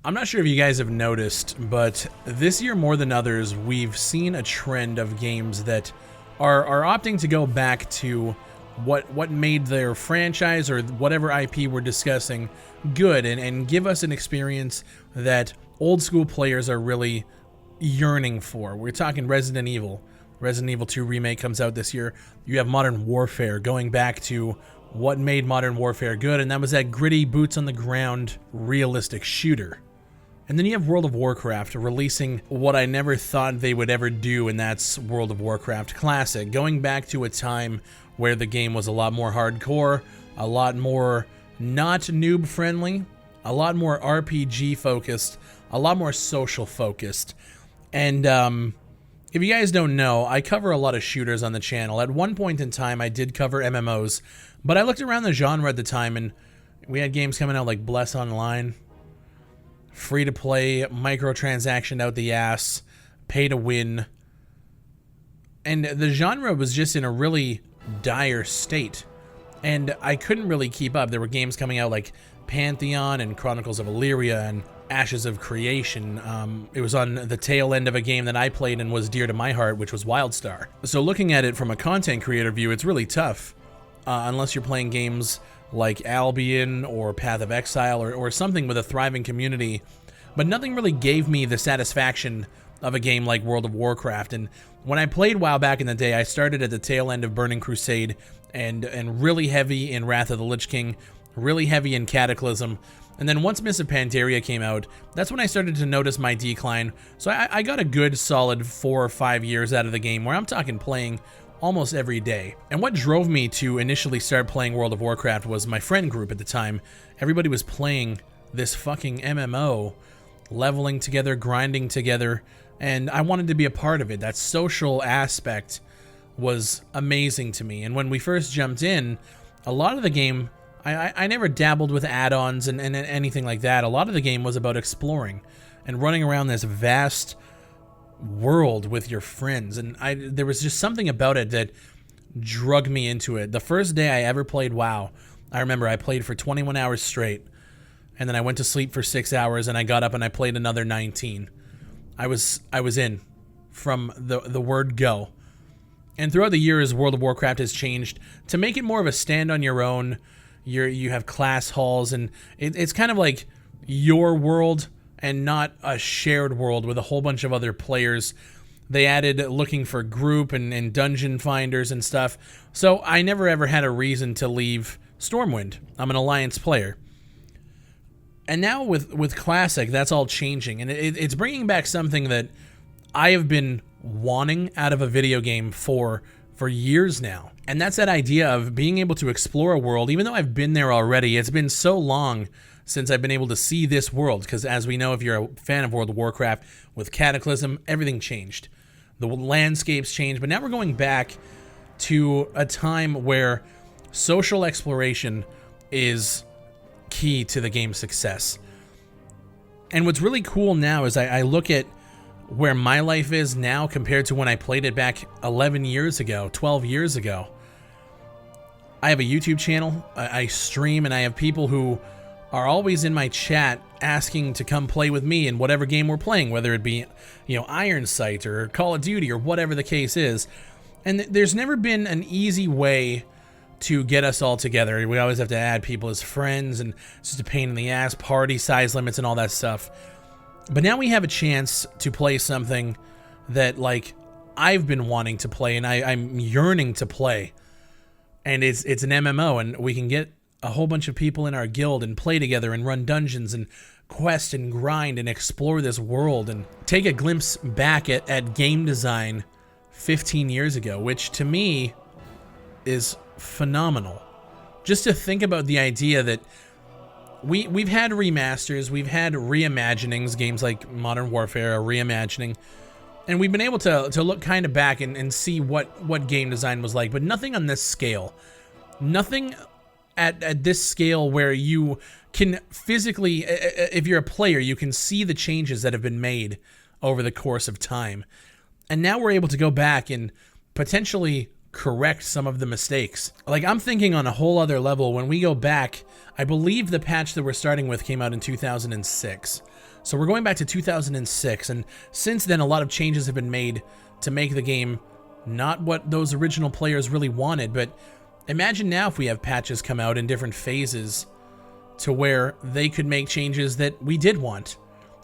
I'm not sure if you guys have noticed, but this year more than others, we've seen a trend of games that are opting to go back to what made their franchise or whatever IP we're discussing good and give us an experience that old school players are really yearning for. We're talking Resident Evil. Resident Evil 2 Remake comes out this year. You have Modern Warfare going back to what made Modern Warfare good, and that was that gritty, boots on the ground, realistic shooter. And then you have World of Warcraft releasing what I never thought they would ever do, and that's World of Warcraft Classic, going back to a time where the game was a lot more hardcore, a lot more not noob friendly, a lot more RPG focused, a lot more social focused. And if you guys don't know, I cover a lot of shooters on the channel. At one point in time, I did cover MMOs, but I looked around the genre at the time, and we had games coming out like Bless Online, free to play, microtransaction out the ass, pay to win. And the genre was just in a really dire state. And I couldn't really keep up. There were games coming out like Pantheon and Chronicles of Illyria and Ashes of Creation. It was on the tail end of a game that I played and was dear to my heart, which was WildStar. So looking at it from a content creator view, it's really tough. Unless you're playing games like Albion or Path of Exile or something with a thriving community. But nothing really gave me the satisfaction of a game like World of Warcraft. And when I played WoW back in the day, I started at the tail end of Burning Crusade and really heavy in Wrath of the Lich King, really heavy in Cataclysm. And then once Mists of Pandaria came out, that's when I started to notice my decline. So I got a good solid 4 or 5 years out of the game, where I'm talking playing almost every day. And what drove me to initially start playing World of Warcraft was my friend group at the time. Everybody was playing this fucking MMO, leveling together, grinding together, and I wanted to be a part of it. That social aspect was amazing to me. And when we first jumped in, a lot of the game, I never dabbled with add-ons and anything like that. A lot of the game was about exploring and running around this vast world with your friends, and there was just something about it that drug me into it. The first day I ever played WoW, I remember I played for 21 hours straight, and then I went to sleep for 6 hours, and I got up and I played another 19. I was in from the word go. And throughout the years, World of Warcraft has changed to make it more of a stand on your own. You have class halls, and it's kind of like your world and not a shared world with a whole bunch of other players. They added looking for group and dungeon finders and stuff. So I never ever had a reason to leave Stormwind. I'm an Alliance player. And now with Classic, that's all changing. And it's bringing back something that I have been wanting out of a video game for years now. And that's that idea of being able to explore a world. Even though I've been there already, it's been so long since I've been able to see this world, because as we know, if you're a fan of World of Warcraft, with Cataclysm, everything changed. The landscapes changed, but now we're going back to a time where social exploration is key to the game's success. And what's really cool now is I look at where my life is now compared to when I played it back 11 years ago, 12 years ago. I have a YouTube channel, I stream, and I have people who are always in my chat asking to come play with me in whatever game we're playing, whether it be, Iron Sight or Call of Duty or whatever the case is. And there's never been an easy way to get us all together. We always have to add people as friends, and it's just a pain in the ass, party size limits and all that stuff. But now we have a chance to play something that, I've been wanting to play, and I'm yearning to play. And it's an MMO, and we can get a whole bunch of people in our guild and play together and run dungeons and quest and grind and explore this world and take a glimpse back at game design 15 years ago, which to me is phenomenal. Just to think about the idea that we've had remasters, we've had reimaginings, games like Modern Warfare, a reimagining, and we've been able to look kind of back and see what game design was like, but nothing on this scale. Nothing at this scale where you can physically, if you're a player, you can see the changes that have been made over the course of time. And now we're able to go back and potentially correct some of the mistakes. I'm thinking on a whole other level. When we go back, I believe the patch that we're starting with came out in 2006. So we're going back to 2006, and since then a lot of changes have been made to make the game not what those original players really wanted. But imagine now if we have patches come out in different phases to where they could make changes that we did want,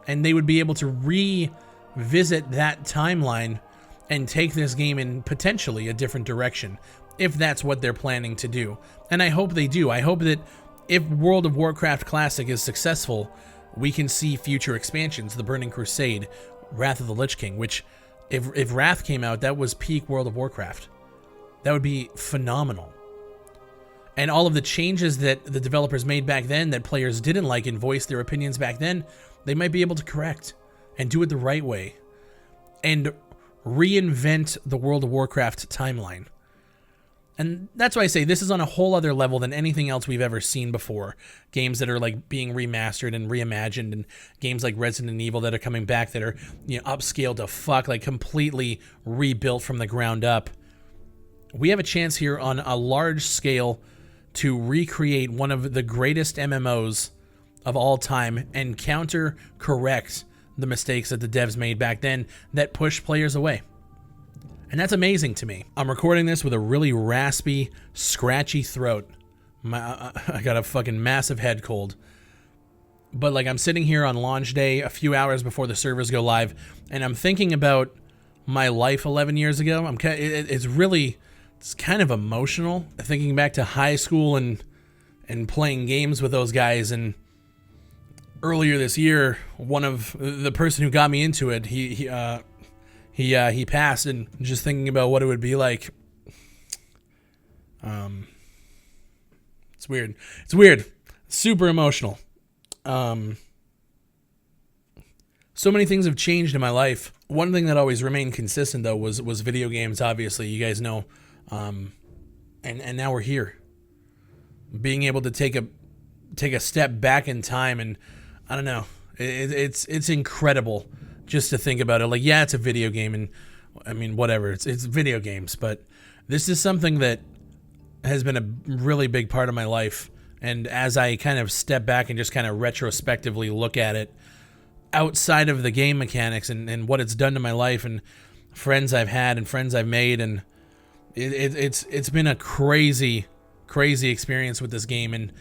and they would be able to revisit that timeline and take this game in potentially a different direction, if that's what they're planning to do. And I hope they do. I hope that if World of Warcraft Classic is successful, we can see future expansions, the Burning Crusade, Wrath of the Lich King, which if Wrath came out, that was peak World of Warcraft. That would be phenomenal. And all of the changes that the developers made back then that players didn't like and voiced their opinions back then, they might be able to correct and do it the right way and reinvent the World of Warcraft timeline. And that's why I say this is on a whole other level than anything else we've ever seen before. Games that are like being remastered and reimagined, and games like Resident Evil that are coming back that are, you know, upscaled to fuck, like completely rebuilt from the ground up. We have a chance here on a large scale to recreate one of the greatest MMOs of all time and counter-correct the mistakes that the devs made back then that pushed players away. And that's amazing to me. I'm recording this with a really raspy, scratchy throat. I got a fucking massive head cold. But like, I'm sitting here on launch day a few hours before the servers go live, and I'm thinking about my life 11 years ago. It's kind of emotional thinking back to high school and playing games with those guys. And earlier this year, one of the person who got me into it, he passed, and just thinking about what it would be like. It's weird. It's weird. Super emotional. So many things have changed in my life. One thing that always remained consistent, though, was video games. Obviously, you guys know. And now we're here, being able to take a step back in time, and I don't know, it's incredible just to think about it. Like, yeah, it's a video game, and I mean, whatever, it's video games, but this is something that has been a really big part of my life. And as I kind of step back and just kind of retrospectively look at it outside of the game mechanics and what it's done to my life and friends I've had and friends I've made, and it's been a crazy experience with this game, and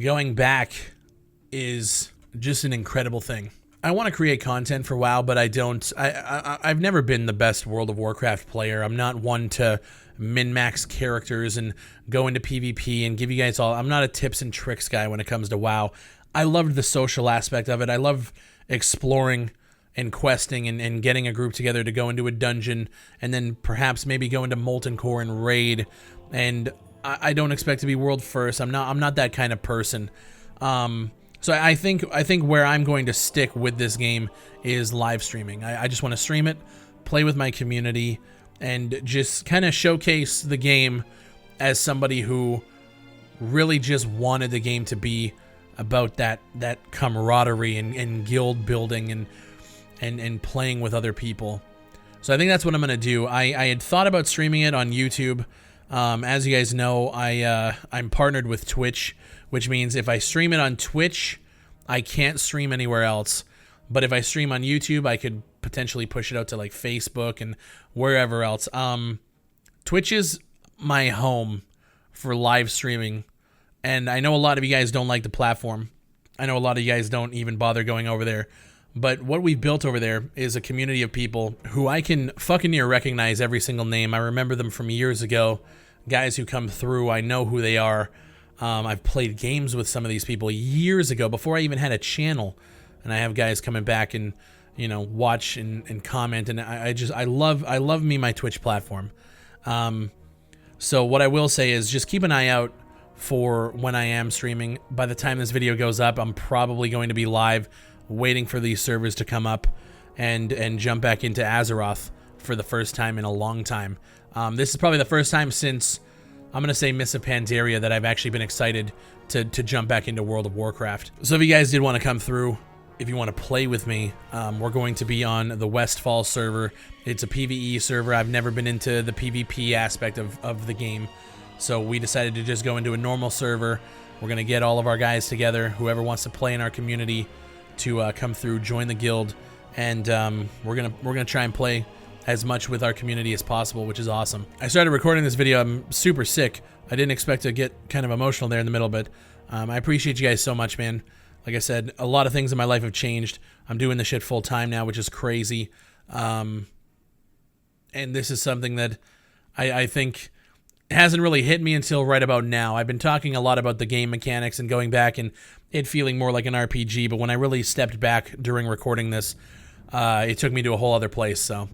going back is just an incredible thing. I want to create content for WoW, but I don't. I've never been the best World of Warcraft player. I'm not one to min-max characters and go into PvP and give you guys all. I'm not a tips and tricks guy when it comes to WoW. I loved the social aspect of it. I love exploring and questing and getting a group together to go into a dungeon and then perhaps maybe go into Molten Core and raid. And I don't expect to be world first. I'm not that kind of person. So I think where I'm going to stick with this game is live streaming. I just want to stream it, play with my community, and just kind of showcase the game as somebody who really just wanted the game to be about that camaraderie and guild building and playing with other people. So I think that's what I'm going to do. I had thought about streaming it on YouTube. As you guys know, I'm partnered with Twitch, which means if I stream it on Twitch, I can't stream anywhere else. But if I stream on YouTube, I could potentially push it out to like Facebook and wherever else. Twitch is my home for live streaming, and I know a lot of you guys don't like the platform. I know a lot of you guys don't even bother going over there. But what we've built over there is a community of people who I can fucking near recognize every single name. I remember them from years ago. Guys who come through, I know who they are. I've played games with some of these people years ago before I even had a channel. And I have guys coming back and, you know, watch and comment. And I love me my Twitch platform. So what I will say is just keep an eye out for when I am streaming. By the time this video goes up, I'm probably going to be live, waiting for these servers to come up and jump back into Azeroth for the first time in a long time. This is probably the first time since, I'm going to say, Miss of Pandaria, that I've actually been excited to jump back into World of Warcraft. So if you guys did want to come through, if you want to play with me, we're going to be on the Westfall server. It's a PvE server. I've never been into the PvP aspect of the game, so we decided to just go into a normal server. We're going to get all of our guys together, whoever wants to play in our community, to come through, join the guild, and we're gonna try and play as much with our community as possible, which is awesome. I started recording this video. I'm super sick. I didn't expect to get kind of emotional there in the middle, but I appreciate you guys so much, man. Like I said, a lot of things in my life have changed. I'm doing this shit full time now, which is crazy. And this is something that I think hasn't really hit me until right about now. I've been talking a lot about the game mechanics and going back and it feeling more like an RPG, but when I really stepped back during recording this, it took me to a whole other place. So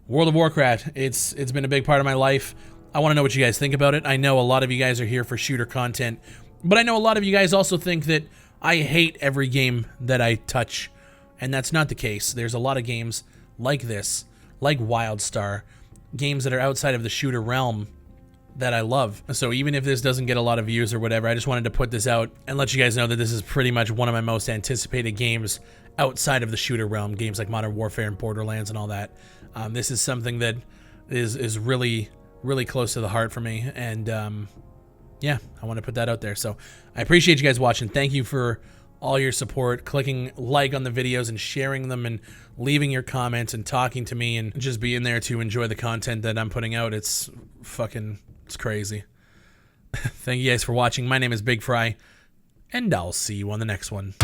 World of Warcraft, it's been a big part of my life. I want to know what you guys think about it. I know a lot of you guys are here for shooter content, but I know a lot of you guys also think that I hate every game that I touch, and that's not the case. There's a lot of games like this, like WildStar, games that are outside of the shooter realm that I love. So even if this doesn't get a lot of views or whatever, I just wanted to put this out and let you guys know that this is pretty much one of my most anticipated games outside of the shooter realm, games like Modern Warfare and Borderlands and all that. This is something that is really, really close to the heart for me, and yeah, I want to put that out there. So I appreciate you guys watching. Thank you for all your support, clicking like on the videos and sharing them and leaving your comments and talking to me and just being there to enjoy the content that I'm putting out. It's crazy. Thank you guys for watching. My name is Bigfry, and I'll see you on the next one.